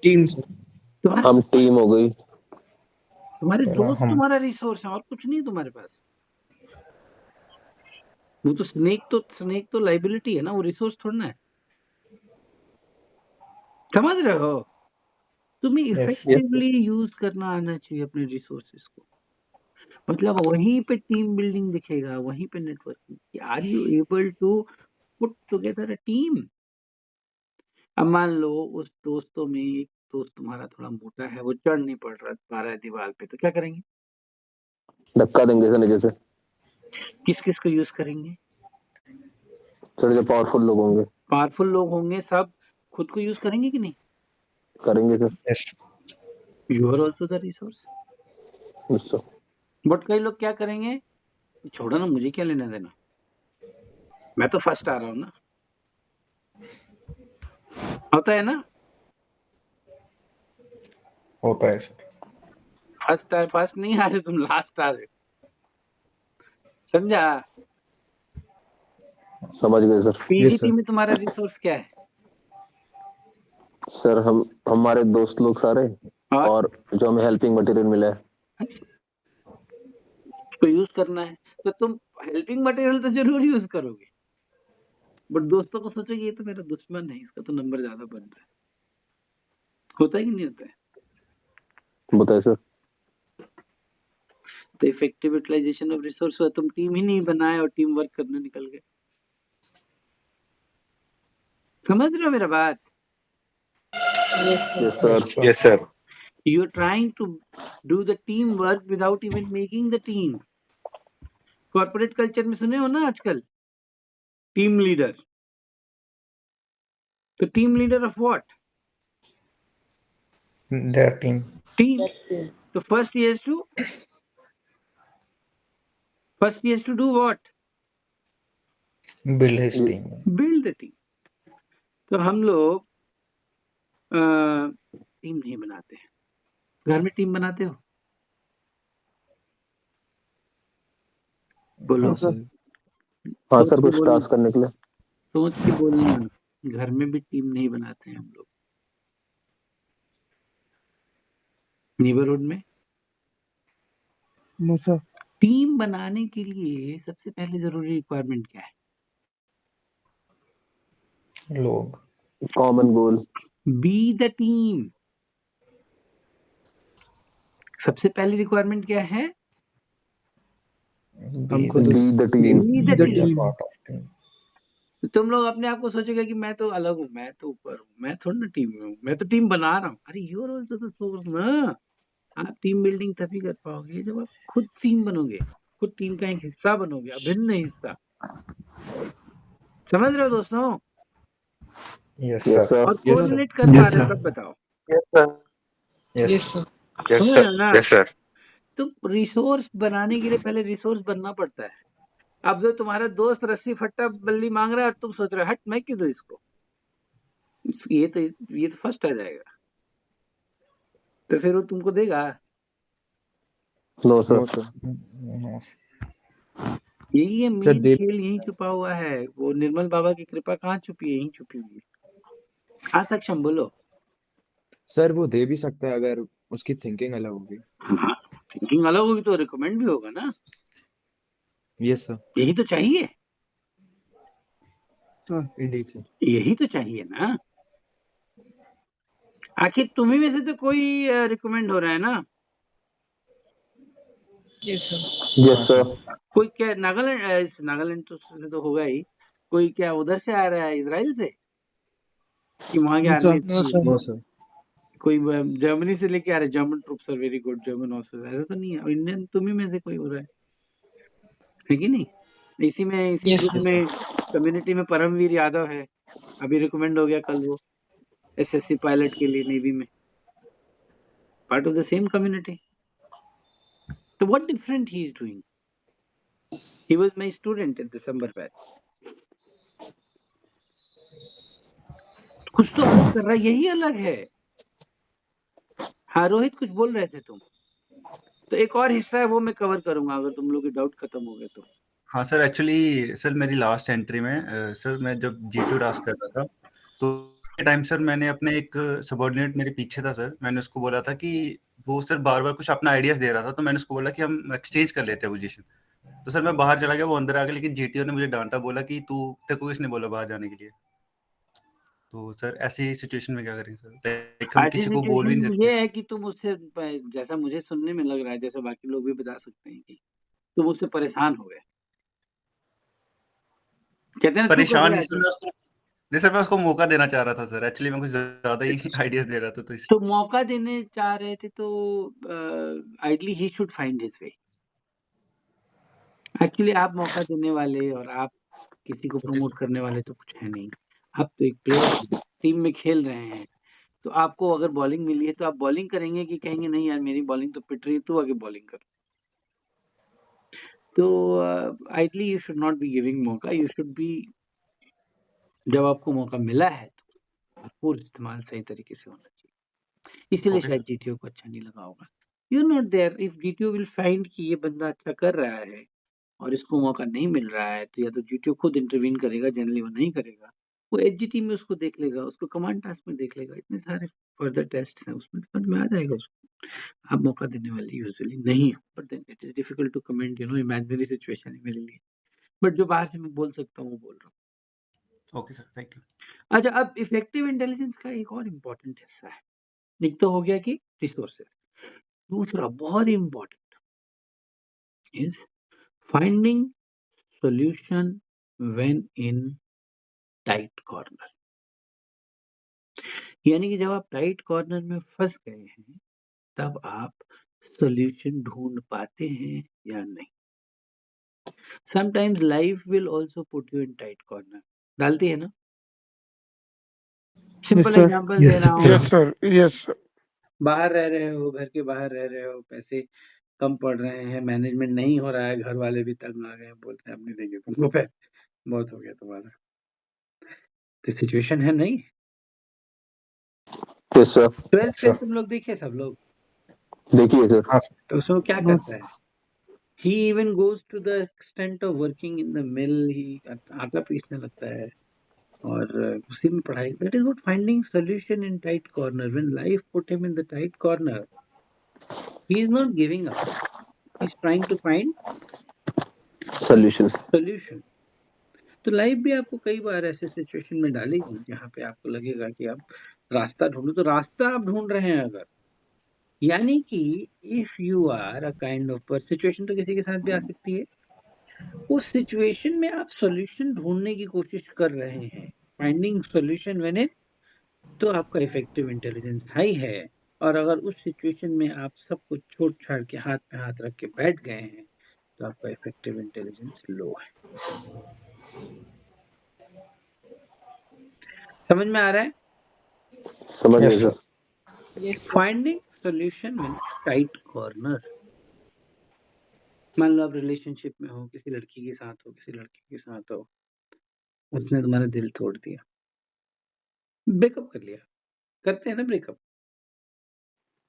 Team sir. तुम्हारे हम टीम हो गई। तुम्हारे पहला दोस्त हम तुम्हारा रिसोर्स है, और कुछ नहीं तुम्हारे पास। वो तो स्नेक तो लाइबिलिटी है ना, वो रिसोर्स थोड़ा ना है। समझ रहे हो? तुम्हें यस इफेक्टिवली यूज करना आना चाहिए अपने रिसोर्सेस को। मतलब वहीं पे टीम बिल्डिंग दिखेगा, वहीं पे networking. Are you able to put together a team? अब मान लो उस दोस्तों में एक दोस्त तुम्हारा थोड़ा मोटा है, वो चढ़ नहीं पा रहा है दीवार पे, तो क्या करेंगे? धक्का देंगे सर नीचे से। किस किस को यूज करेंगे? सर जो पावरफुल लोग होंगे पावरफुल लोग होंगे, सब खुद को यूज करेंगे कि नहीं? करेंगे sir. Yes you are also the resource. Yes sir. But कई लोग क्या करेंगे? छोड़ो ना, मुझे क्या लेना देना, मैं तो फर्स्ट आ रहा हूँ ना। होता है ना? होता है सर। फर्स्ट नहीं आ रहे तुम, लास्ट आ रहे हो। समझा? समझ गए सर। पीजीटी में तुम्हारा रिसोर्स क्या है? सर हम हमारे दोस्त लोग सारे और और जो हमें हेल्पिंग मटेरियल मिला है। उसको यूज करना है, तो तुम हेल्पिंग मटेरियल तो जरूर यूज करोगे, बट दोस्तों को सोचोगे ये तो मेरा दुश्मन है, इसका तो नंबर ज्यादा बन रहा है। होता है कि नहीं होता है? बताए सर। तो इफेक्टिव यूटिलाइजेशन ऑफ रिसोर्स हुआ, तुम टीम ही नहीं बनाए और टीम वर्क करने निकल गए। समझ रहे हो मेरा बात? Yes sir. Yes sir. You are trying to do the team work without even making the team. Corporate culture में सुने हो ना आजकल, टीम लीडर। तो team leader of what? Their team team. तो first he has to do what? Build his team. Build the team. तो हम लोग टीम नहीं बनाते हैं। घर में टीम बनाते हो? बोलो। हाँ sir. हाँ सोच सर के कुछ बोलना, टास्क करने के लिए। सोच के बोलना। घर में भी टीम नहीं बनाते हैं हम लोग। नेबरहुड में No, sir. टीम बनाने के लिए सबसे पहले जरूरी रिक्वायरमेंट क्या है? लोग common goal. Be the team. सबसे पहली रिक्वायरमेंट क्या है? हम खुद बी उस the team. Be the team. Part of team. तो तुम लोग अपने आप को सोचोगे कि मैं तो अलग हूँ, मैं तो ऊपर हूँ, मैं थोड़ी ना टीम में हूँ, मैं तो टीम बना रहा हूँ। अरे you are also the source ना। आप टीम बिल्डिंग तभी कर पाओगे जब आप खुद टीम बनोगे, खुद टीम का एक हिस्सा बनोगे, अभिन्न हिस्सा। समझ रहे हो दोस्तों? Yes yes sir. सर। और Yes, sir. कोरिलेट कर पा रहे हो तब बताओ। Yes sir. यस समझ रहे हो ना? Yes sir. तो रिसोर्स बनाने के लिए पहले रिसोर्स बनना पड़ता है। अब जो तुम्हारा दोस्त रस्सी फट्टा बल्ली मांग रहा है और तुम सोच रहे हो हट मैं क्यों दूं इसको, ये तो फर्स्ट आ जाएगा, तो फिर वो तुमको देगा? No No, sir. sir. यही है Sir, मेन they खेल, यही छुपा हुआ है। वो निर्मल बाबा की कृपा कहाँ छुपी है? यही छुपी हुई है। हाँ सक्षम बोलो। सर वो दे भी सकता है अगर उसकी थिंकिंग अलग होगी। हाँ, थिंकिंग अलग होगी तो रिकमेंड भी होगा ना। Yes sir. यही तो चाहिए, इंडीड सर। यही तो चाहिए ना। आखिर तुम्ही में से तो कोई रिकमेंड हो रहा है ना। यस हाँ सर। सर। कोई क्या नागालैंड तो होगा ही। कोई क्या उधर से आ रहा है, इजराइल से, कि वहां के No, आर्मी sir. अच्छी है? No sir. कोई जर्मनी से लेके आ रहे, German troops are very good, German officers, ऐसा तो नहीं है। इंडियन तुम्ही में से कोई हो रहा है कि नहीं? इसी ग्रुप में कम्युनिटी में परमवीर यादव है, अभी रिकमेंड हो गया कल, वो एसएससी पायलट के लिए नेवी में, part of the same community. तो what different he is doing? He was my student in December batch. कुछ तो अलग कर रहा है, यही अलग है। हाँ रोहित, कुछ बोल रहे थे तुम। तो एक और हिस्सा है, वो मैं कवर करूंगा अगर तुम लोग के डाउट खत्म हो गए तो। हाँ सर, एक्चुअली सर मेरी लास्ट एंट्री में सर मैं जब G2 टास्क कर रहा था तो टाइम सर मैंने अपने एक सबऑर्डिनेट मेरे पीछे था सर, मैंने उसको बोला था कि वो सर बार बार कुछ अपना आइडियाज दे रहा था, तो मैंने उसको बोला कि हम एक्सचेंज कर लेते हैं पोजीशन। तो सर मैं बाहर चला गया, वो अंदर आ गया, लेकिन GTO ने मुझे डांटा, बोला कि तेरे को किसने बोला बाहर जाने के लिए। तो सर ऐसी सिचुएशन में क्या करें सर, लाइक हम ऐसी किसी को बोल भी नहीं सिचुएशन सकते। ये है कि तुम उससे जैसा मुझे सुनने में लग रहा है, जैसे बाकी लोग भी बता सकते हैं कि तुम उससे परेशान हो गए। कहते हैं ना, तू परेशान कभी नहीं आ सर, जा। मैं उसको नहीं सर, मैं उसको मौका देना चाह रहा था सर, एक्चुअली मैं कुछ ज्यादा ही आइडियाज दे रहा था तो तो मौका देने चाह रहे थे तो ideally he should find his way. Actually आप मौका देने वाले और आप किसी को प्रमोट करने वाले तो कुछ है नहीं। आप तो एक प्लेयर टीम में खेल रहे हैं, तो आपको अगर बॉलिंग मिली है तो आप बॉलिंग करेंगे कि कहेंगे नहीं यार मेरी बॉलिंग तो पिट रही है, तू आगे बॉलिंग कर। तो ideally you should not be giving मौका, यू शुड बी, जब आपको मौका मिला है तो भरपूर इस्तेमाल सही तरीके से होना चाहिए। इसीलिए ओके शायद जीटीओ को अच्छा नहीं लगा होगा। You not there, if GTO will find कि ये बंदा अच्छा कर रहा है और इसको मौका नहीं मिल रहा है, तो या तो जीटीओ खुद इंटरवीन करेगा, जनरली वो नहीं करेगा, वो एचजीटी में उसको देख लेगा, उसको कमांड टास्क में देख लेगा। इतने सारे फर्दर टेस्ट हैं, उसमें समझ में आ जाएगा उसको। आप मौका देने वाले यूजुअली नहीं हो, but then it is difficult to comment, imaginary situation है मेरे लिए, बट जो बाहर से मैं बोल सकता हूँ वो बोल रहा हूँ। Okay sir, thank you. अच्छा, अब इफेक्टिव इंटेलिजेंस का एक और इम्पोर्टेंट हिस्सा है। एक तो हो गया कि रिसोर्सेज, दूसरा बहुत important is finding solution when in tight corner. यानी कि जब आप टाइट कॉर्नर में फंस गए हैं, तब आप सॉल्यूशन ढूंढ पाते हैं या नहीं। Sometimes life will also put you in tight corner, डालती है ना। Simple sir. एग्जांपल दे रहा हूँ। Yes, sir. Yes, sir. बाहर रह रहे हो, घर के बाहर रह रहे हो, पैसे कम पड़ रहे हैं, मैनेजमेंट नहीं हो रहा है, घर वाले भी तंग आ गए हैं, बोलते हैं अब नहीं देंगे तुमको पैसे, बहुत हो गया तुम्हारा। तो सिचुएशन है नहीं। यस सर, 12th फेल तुम लोग देखे सब लोग, देखिए सर। हाँ सर। तो उसमें वो क्या करता है, he even goes to the extent of working in the mill, he आटा पीसने लगता है और उसी में पढ़ाई। That is what finding solution in tight corner. When life put him in the tight corner, he is not giving up. He's trying to find solution. तो life भी आपको कई बार ऐसे सिचुएशन में डालेगी जहाँ पे आपको लगेगा कि आप रास्ता ढूंढो, तो रास्ता आप ढूंढ रहे हैं अगर, यानी कि if you are a kind of situation, तो किसी के साथ भी आ सकती है, उस सिचुएशन में आप सॉल्यूशन ढूंढने की कोशिश कर रहे हैं, फाइंडिंग सॉल्यूशन व्हेन इट, तो आपका इफेक्टिव इंटेलिजेंस हाई है। और अगर उस सिचुएशन में आप सब कुछ छोड़ छाड़ के हाथ पे हाथ रख के बैठ गए हैं, तो आपका इफेक्टिव इंटेलिजेंस लो है। समझ में आ रहा है? समझ गए Yes, sir. Finding solution when tight corner. मान लो आप रिलेशनशिप में हो, किसी लड़की के साथ हो, किसी लड़के के साथ हो, उसने तुम्हारा दिल तोड़ दिया, ब्रेकअप कर लिया, करते हैं ना breakup,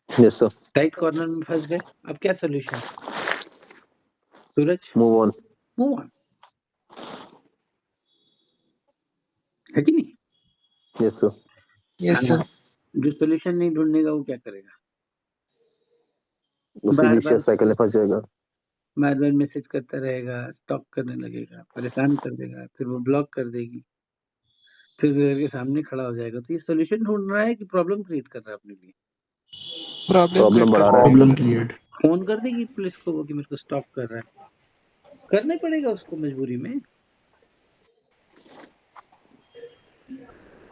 yes sir. Tight corner में फंस गए, अब क्या solution? Suraj, move on. Move on, है कि नहीं? Yes sir. हाँ, जो सॉल्यूशन नहीं ढूंढेगा वो क्या करेगा? उसी बार बार विशियस साइकिल में फंस जाएगा। बार बार मैसेज करता रहेगा, स्टॉक करने लगेगा, परेशान कर देगा, फिर वो ब्लॉक कर देगी, फिर घर के सामने खड़ा हो जाएगा। तो ये सॉल्यूशन ढूंढ रहा है कि प्रॉब्लम क्रिएट कर रहा है अपने लिए? प्रॉब्लम बढ़ा रहा है। Problem create. फोन कर देगी पुलिस को वो कि मेरे को स्टॉक कर रहा है, करना पड़ेगा उसको मजबूरी में,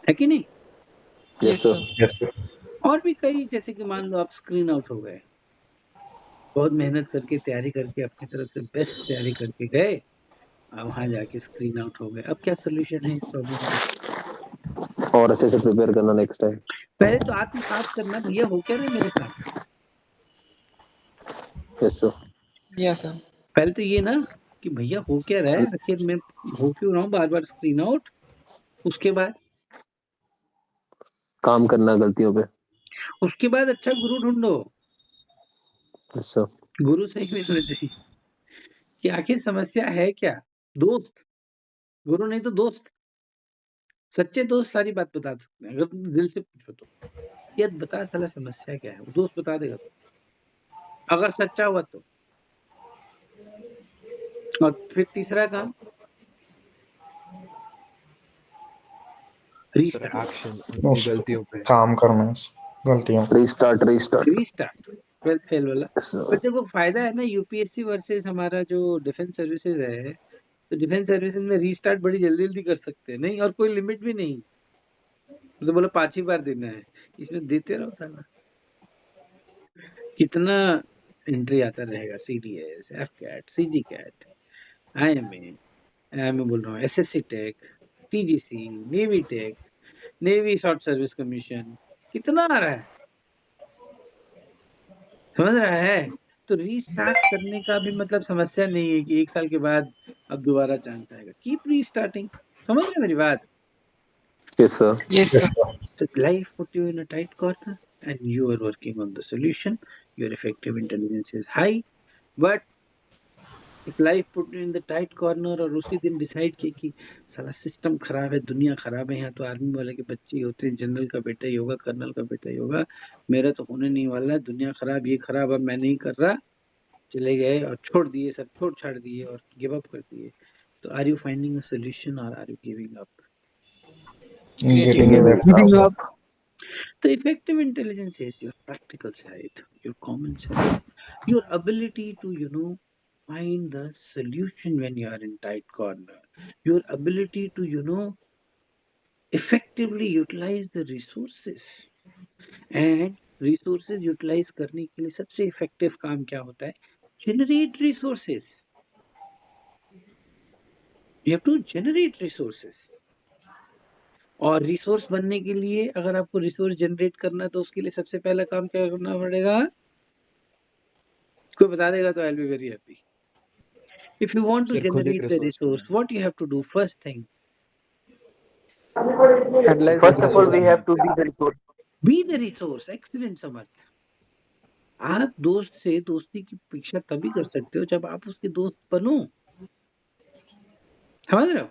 है कि नहीं? Yes sir. yes sir. और भी कई, जैसे कि मान लो आप स्क्रीन आउट हो गए, बहुत मेहनत करके तैयारी करके अपनी तरफ से बेस्ट तैयारी करके गए, अब वहां जाके स्क्रीन आउट हो गए, अब क्या सोल्यूशन है इस प्रॉब्लम का? और अच्छे से प्रिपेयर करना नेक्स्ट टाइम। पहले तो आत्मसात करना, भैया हो क्या रहा है मेरे साथ। Yes sir. पहले तो ये ना कि भैया हो क्या रहा है, आखिर मैं हो क्यों रहा हूँ बार बार स्क्रीन आउट। उसके बाद काम करना गलतियों पे। उसके बाद अच्छा गुरु ढूंढो। Yes, sir. गुरु सही में होना चाहिए कि आखिर समस्या है क्या। दोस्त, गुरु नहीं तो दोस्त। सच्चे दोस्त सारी बात बता सकते हैं अगर तुम दिल से पूछो तो। ये बता साला समस्या क्या है, वो दोस्त बता देगा अगर सच्चा हुआ तो। और फिर तीसरा काम सर रीस्टार्ट। एक्शन अपनी उस गलतियों पे। काम करना है, गलतियों पे। Restart. रीस्टार्ट 12th फेल वाला। Yes, पर sir. देखो फायदा है ना यूपीएससी वर्सेस हमारा जो डिफेंस सर्विसेज है, तो डिफेंस सर्विसेज में रीस्टार्ट बड़ी जल्दी जल्दी कर सकते हैं नहीं, और कोई लिमिट भी नहीं। तो बोला 5 ही बार देना है, इसमें देते रहो साला। कितना एंट्री आता रहेगा, CDS, AFCAT, CG CAT, IMA बोल रहा हूँ, SSC tech, TGC, navy tech, navy short service commission, कितना आ रहा है, समझ रहा है। तो रीस्टार्ट करने का भी मतलब समस्या नहीं है कि 1 साल के बाद अब दोबारा चांस आएगा। Keep restarting. समझ रहे हैं मेरी बात। Yes, sir. Yes, sir. So life put you in a tight corner and you are working on the solution. Your effective intelligence is high, but if life put you in the tight corner और उसी दिन decide किया कि सारा system खराब है, दुनिया खराब है, यहाँ तो आर्मी वाले के बच्चे ही होते हैं, जनरल का बेटा ही होगा, कर्नल का बेटा ही होगा, मेरा तो होने नहीं वाला है, दुनिया खराब, ये खराब, अब मैं नहीं कर रहा, चले गए और छोड़ दिए, सब छोड़ छाड़ दिए और गिव अप कर दिए। तो are you finding a solution और are you giving up? Getting away from The effective intelligence is your practical side, your common sense, your ability to find the solution when you are in tight corner, your ability to effectively utilize the resources. And resources utilize करने के लिए सबसे effective काम क्या होता है? Generate resources. You have to generate resources. और resource बनने के लिए अगर आपको रिसोर्स जनरेट करना है तो उसके लिए सबसे पहला काम क्या करना पड़ेगा? कोई बता देगा तो I will be very happy. If you want to sir खुद एक generate the resource resource, what you have to do? First thing, First of all, we have to be the resource. Be the resource. Excellent समझ। आप दोस्त से दोस्ती की अपेक्षा तभी कर सकते हो जब आप उसके दोस्त बनो। समझ रहे हो?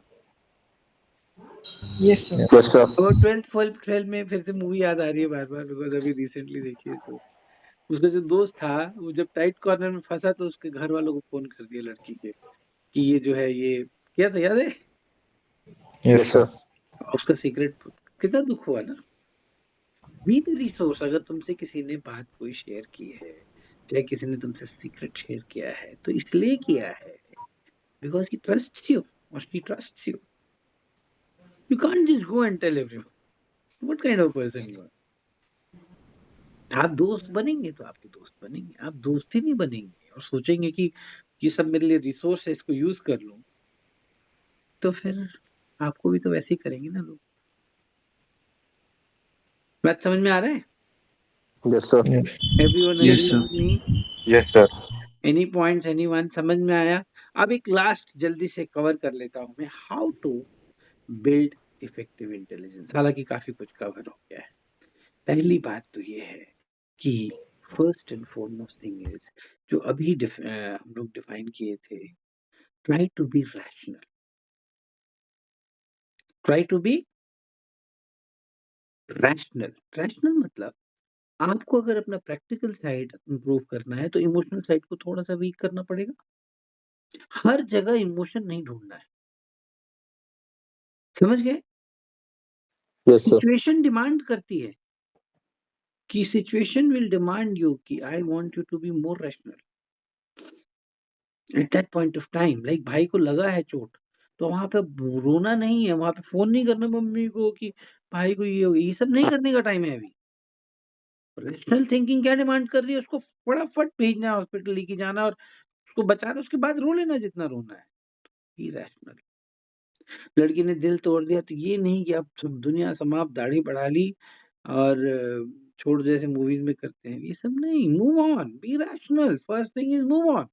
Yes, sir. Yes, sir. और 12th में फिर से मूवी याद आ रही है बार-बार, बिकॉज़ अभी रिसेंटली देखी है तो उसका जो दोस्त था वो जब टाइट कॉर्नर में फंसा तो उसके घर वालों को फोन कर दिया लड़की के कि ये जो है ये क्या था, याद है? Yes, sir. उसका सीक्रेट कितना दुख हुआ ना। B the resource. अगर तुमसे किसी ने बात कोई शेयर की है, चाहे किसी ने तुमसे सीक्रेट शेयर किया है, तो इसलिए किया है बिकॉज़ ही ट्रस्ट्स यू और she trusts you. You can't just go and tell everyone what kind of person you are. आप दोस्त बनेंगे तो आपके दोस्त बनेंगे, आप दोस्त ही नहीं बनेंगे और सोचेंगे कि ये सब मेरे लिए रिसोर्स है, इसको यूज कर लूं, तो फिर आपको भी तो वैसे ही करेंगे ना लोग। बात समझ में आ रहा है? Yes, sir. Yes. Everyone Yes, agree sir. With me? Yes, sir. Any points, anyone समझ में आया? अब एक लास्ट जल्दी से कवर कर लेता हूं मैं, how to build effective intelligence. हालांकि काफी कुछ कवर हो गया है। पहली बात तो ये है कि first and foremost thing is जो अभी हम लोग डिफाइन किए थे, try to be rational. Try to be rational. Rational मतलब आपको अगर अपना प्रैक्टिकल साइड इंप्रूव करना है तो इमोशनल साइड को थोड़ा सा वीक करना पड़ेगा। हर जगह इमोशन नहीं ढूंढना है, समझ गए? Yes, sir. सिचुएशन डिमांड करती है कि सिचुएशन विल डिमांड यू कि I want you to be more rational at that point of time. Like भाई को लगा है चोट, तो वहां पे रोना नहीं है, वहां पे फोन नहीं करना मम्मी को कि भाई को ये हो गया, ये सब नहीं करने का टाइम है अभी। रैशनल थिंकिंग क्या डिमांड कर रही है? उसको फटाफट भेजना, हॉस्पिटल लेके जाना और उसको बचाना, उसके बाद रो लेना जितना रोना है। इरैशनल। लड़की ने दिल तोड़ दिया तो ये नहीं कि अब सब दुनिया समाप्त, दाढ़ी बढ़ा ली और छोड़, जैसे मूवीज में करते हैं, ये सब नहीं। Move on, B rational. First thing is move on.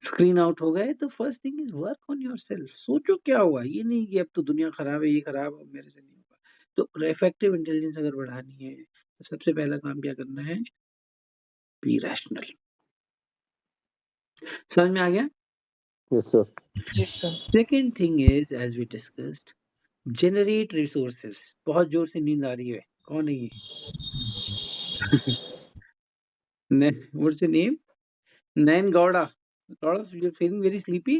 Screen out हो गए तो first thing is work on yourself. सोचो क्या हुआ, ये नहीं कि अब तो दुनिया खराब है, ये खराब है, मेरे से नहीं होगा। तो इफेक्टिव इंटेलिजेंस अगर बढ़ानी है तो सबसे पहला काम क्या करना है? Be rational. समझ में आ गया? Yes, sir. Second thing is as we discussed, generate resources. बहुत जोर से नींद आ रही है, कौन है ये? What's your name? Nayan Gowda. Gowda, you're feeling very sleepy?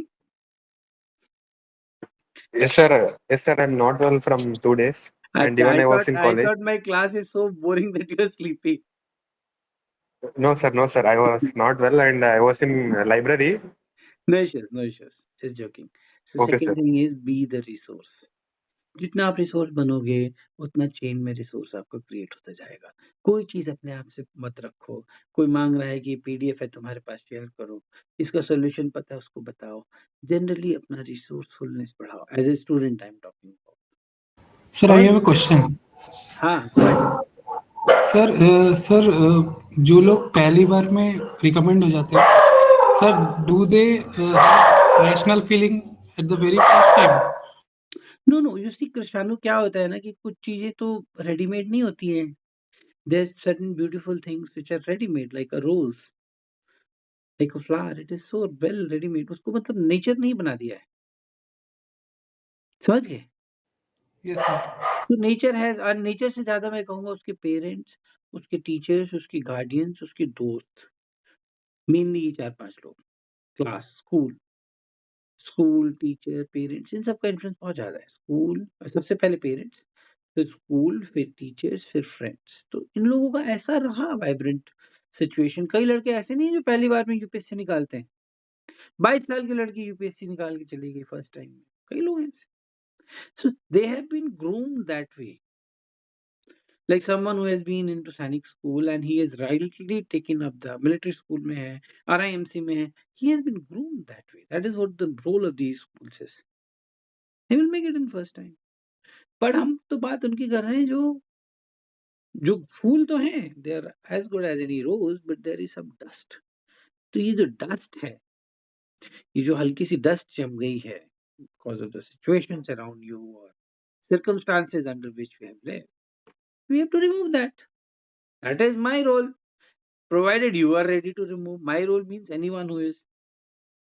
Yes, sir. Yes, sir. I'm not well from 2 days, and Acha, even I I was thought in I college. thought my class is so boring that you're sleepy. No, sir. No, sir. I was not well, and I was in library. No issues, no issues. Just joking. So Okay, second sir. thing is be the resource. जितना आप resource बनोगे उतना chain में resource आपको create होता जाएगा। कोई चीज अपने आप से मत रखो। कोई मांग रहा है कि पीडीएफ है तुम्हारे पास, शेयर करो। इसका सॉल्यूशन पता है उसको बताओ। जनरली अपना रिसोर्सफुलनेस बढ़ाओ। As a student I am talking about. Sir, I have a question. हाँ, go ahead. सर जो लोग पहली बार में रिकमेंड हो जाते हैं, sir do they rational feeling at the very first time? No, you see Krishnanu, क्या होता है ना कि कुछ चीजें तो रेडीमेड नहीं होती हैं। There certain beautiful things which are readymade, like a rose, like a flower, it is so well readymade. उसको मतलब नेचर नहीं बना दिया है। समझ गए? Yes sir. तो नेचर है, और नेचर से ज्यादा मैं कहूंगा उसके पेरेंट्स, उसके टीचर्स, उसके गार्डियंस, उसके दोस्त, मेनली ये 4-5 लोग। क्लास, स्कूल, टीचर, पेरेंट्स, इन सब का इन्फ्लुएंस बहुत ज्यादा है। स्कूल सबसे पहले, पेरेंट्स, फिर स्कूल, फिर टीचर्स, फिर फ्रेंड्स। तो इन लोगों का ऐसा रहा वाइब्रेंट सिचुएशन। कई लड़के ऐसे नहीं हैं जो पहली बार में यूपीएससी निकालते हैं। 22 साल की लड़की यूपीएससी निकाल के चली गई फर्स्ट टाइम में। कई लोग हैं ऐसे। So they have been groomed that way. Like someone who has been into Sainik school and he has rightly taken up the military school में है, RIMC में है, he has been groomed that way. That is what the role of these schools is. He will make it in first time. But हम तो बात उनकी कर रहे हैं जो फूल तो हैं, they are as good as any rose, but there is some dust. तो ये जो dust है, ये जो हल्की सी dust जम गई है because of the situations around you or circumstances under which we have lived, we have to remove that. That is my role. Provided you are ready to remove. My role means anyone who is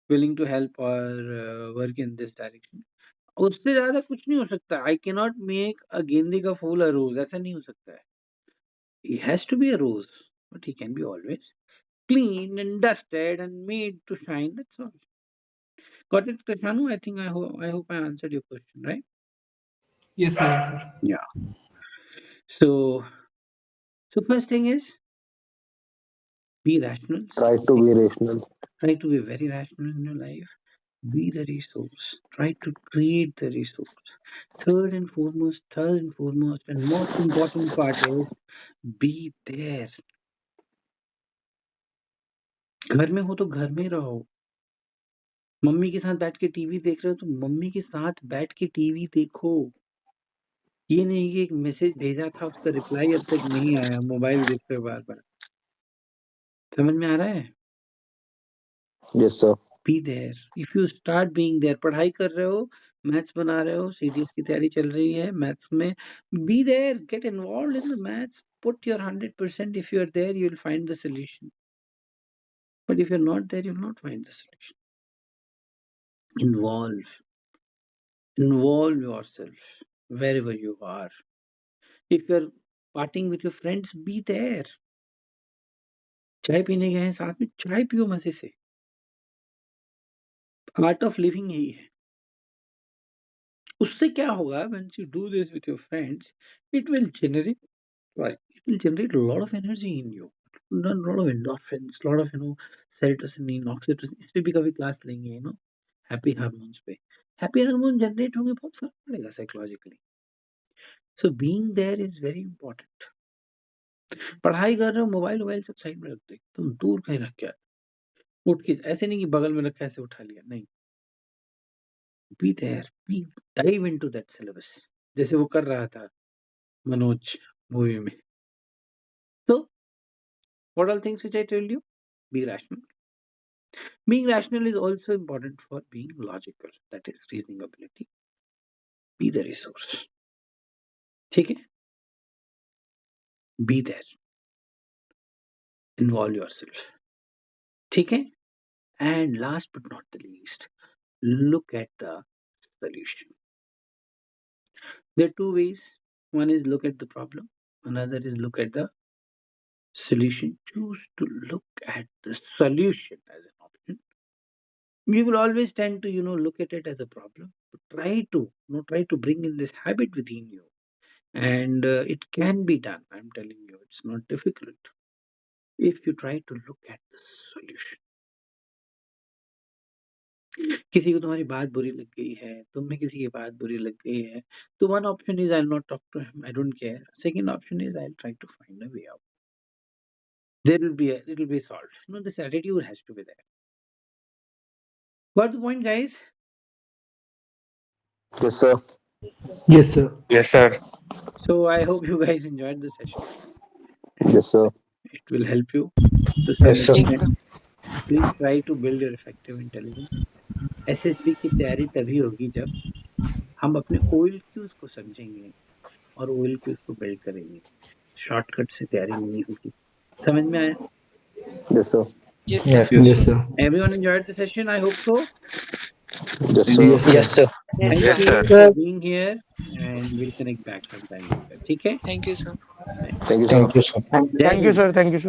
willing to help or work in this direction. उससे ज्यादा कुछ नहीं हो सकता। I cannot make a गेंदे का फूल a rose. ऐसा नहीं हो सकता है। He has to be a rose, but he can be always clean and dusted and made to shine. That's all. Got it, Krishanu? I think I hope I answered your question, right? Yes sir, yes sir. Yeah. So first thing is be rational. Try to be rational. Try to be very rational in your life. Be the resource. Try to create the resource. Third and foremost, and most important part is be there. घर में हो तो घर में रहो। Mummy के साथ बैठ के टीवी देख रहे हो तो मम्मी के साथ बैठ के टीवी देखो। ये नहीं कि एक मैसेज भेजा था, उसका रिप्लाई अब तक नहीं आया, मोबाइल देख रहे हो बार-बार। समझ में आ रहा है? Yes, sir. Be there. If you start being there, पढ़ाई कर रहे हो, मैथ्स बना रहे हो, सीडीएस की तैयारी चल रही है, मैथ्स में be there, get involved in the maths, put your 100%. If you are there you will find the solution, but if you are not there you will not find the solution. Involve yourself wherever you are. If you are partying with your friends, be there. चाय पीने गए हैं साथ में, चाय पियो मजे से। आर्ट ऑफ लिविंग यही है। उससे क्या होगा, once you do this with your friends, it will generate a lot of energy in you, a lot of endorphins, lot of serotonin, oxytocin. इस पे भी कभी क्लास लेंगे, हैप्पी हार्मोन्स पे। हैप्पी हार्मोन जनरेट होंगे, बहुत फर्क पड़ेगा psychologically. So being there is very important. पढ़ाई कर रहे हो, मोबाइल सब साइड में रख दो, तुम दूर कहीं रख के उठ के, ऐसे नहीं कि बगल में रखा ऐसे उठा लिया, नहीं। Be there, be dive into that syllabus, जैसे वो कर रहा था मनोज मूवी में। तो what all things which I told you? Be rational. Being rational is also important for being logical. That is reasoning ability. Be the resource. ठीक है, be there, involve yourself, ठीक है, and last but not the least, look at the solution. There are two ways. One is look at the problem, another is look at the solution. Choose to look at the solution as an option. You will always tend to look at it as a problem, but try to bring in this habit within you, and it can be done. I'm telling you, it's not difficult if you try to look at the solution. किसी को तुम्हारी बात बुरी लग गई है, तुम में किसी की बात बुरी लग गई है, तो one option is I'll not talk to him, I don't care. Second option is I'll try to find a way out. It will be solved. This attitude has to be there. Got the point, guys? Yes, sir. Yes, sir. Yes, sir. So I hope you guys enjoyed the session. Yes, sir. It will help you to some Yes, sir. extent. Please try to build your effective intelligence. SSB की तैयारी तभी होगी जब हम अपने OLQs को समझेंगे और OLQs को बिल्ड करेंगे. शॉर्टकट से तैयारी नहीं होगी. समझ में आया? Yes, sir. Yes, Yes. Yes, sir. Everyone enjoyed the session, I hope so. Yes, sir. Yes, sir. Thank Yes, you sir. for being here, and we'll connect back sometime later. ठीक है? Thank you, sir. Thank you, sir. Thank you, sir. Thank you, sir.